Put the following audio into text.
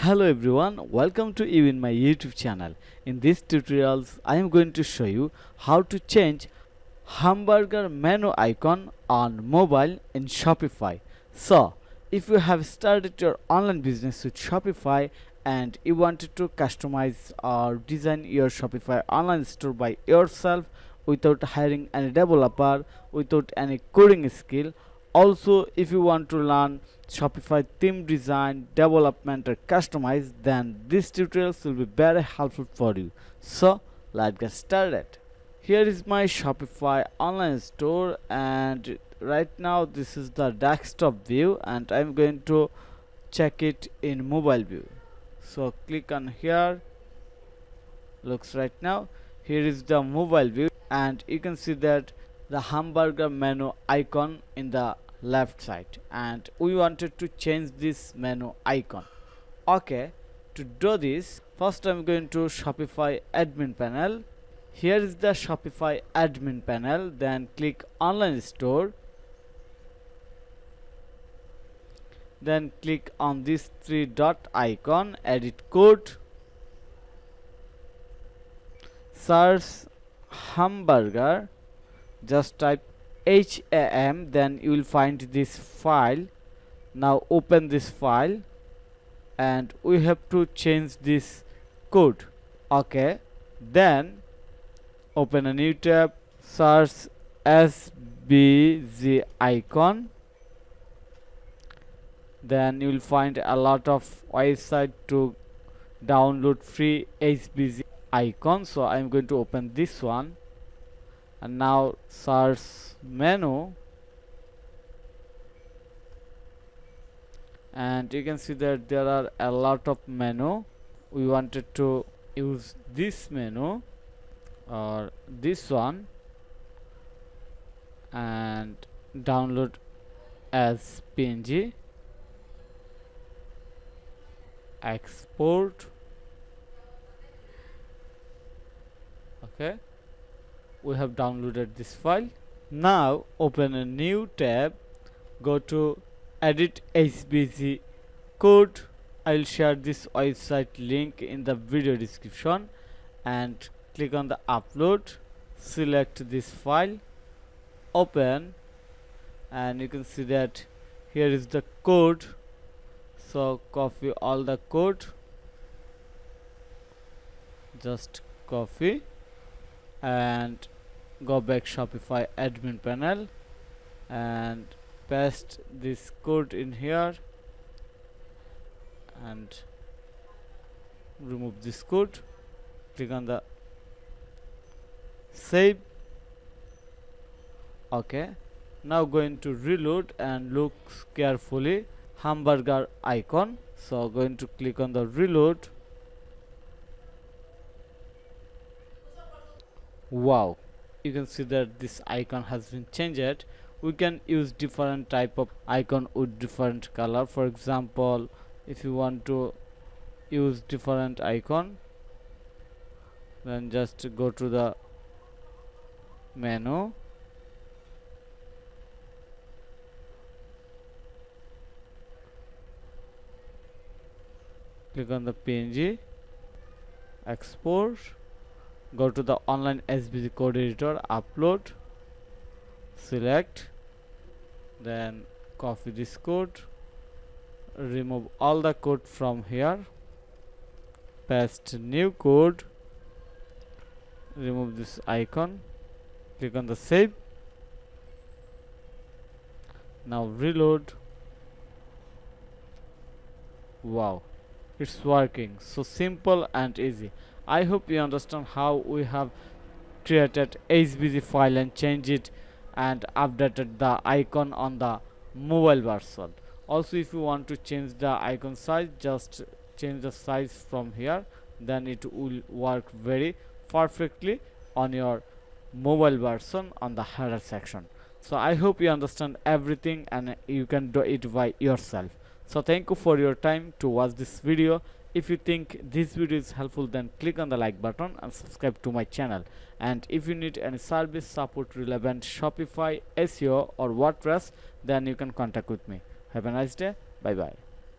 Hello everyone, welcome to you in my YouTube channel. In this tutorials, I am going to show you how to change hamburger menu icon on mobile in Shopify. So, if you have started your online business with Shopify and you wanted to customize or design your Shopify online store by yourself without hiring any developer, without any coding skill, also if you want to learn Shopify theme design, development or customize, then this tutorials will be very helpful for you. So let's get started. Here is my Shopify online store, and right now this is the desktop view and I'm going to check it in mobile view. So click on here. Looks right now. Here is the mobile view and you can see that the hamburger menu icon in the left side, and we wanted to change this menu icon. Okay, to do this, first I'm going to Shopify admin panel. Here is the Shopify admin panel, then click online store, then click on this three dot icon, edit code, search hamburger, just type HAM, then you will find this file. Now open this file and we have to change this code. Okay, then open a new tab, search SBG icon, then you will find a lot of website to download free SBG icon. So I am going to open this one and now search menu, and you can see that there are a lot of menu. We wanted to use this menu or this one and download as PNG, export. Okay, we have downloaded this file. Now open a new tab, go to edit SBG code. I'll share this website link in the video description, and click on the upload, select this file, open, and you can see that here is the code. So copy all the code, just copy and go back Shopify admin panel and paste this code in here and remove this code. Click on the save. Okay, now going to reload and look carefully hamburger icon. So going to click on the reload. Wow, you can see that this icon has been changed. We can use different type of icon with different color. For example, if you want to use different icon, then just go to the menu, click on the PNG, export, go to the online SBG code editor, upload, select, then copy this code, remove all the code from here, paste new code, remove this icon, click on the save. Now reload. Wow, it's working. So simple and easy. I hope you understand how we have created SVG file and changed it and updated the icon on the mobile version. Also, if you want to change the icon size, just change the size from here, then it will work very perfectly on your mobile version on the header section. So I hope you understand everything and you can do it by yourself. So thank you for your time to watch this video. If you think this video is helpful, then click on the like button and subscribe to my channel. And if you need any service support relevant Shopify SEO or WordPress, then you can contact with me. Have a nice day. Bye bye.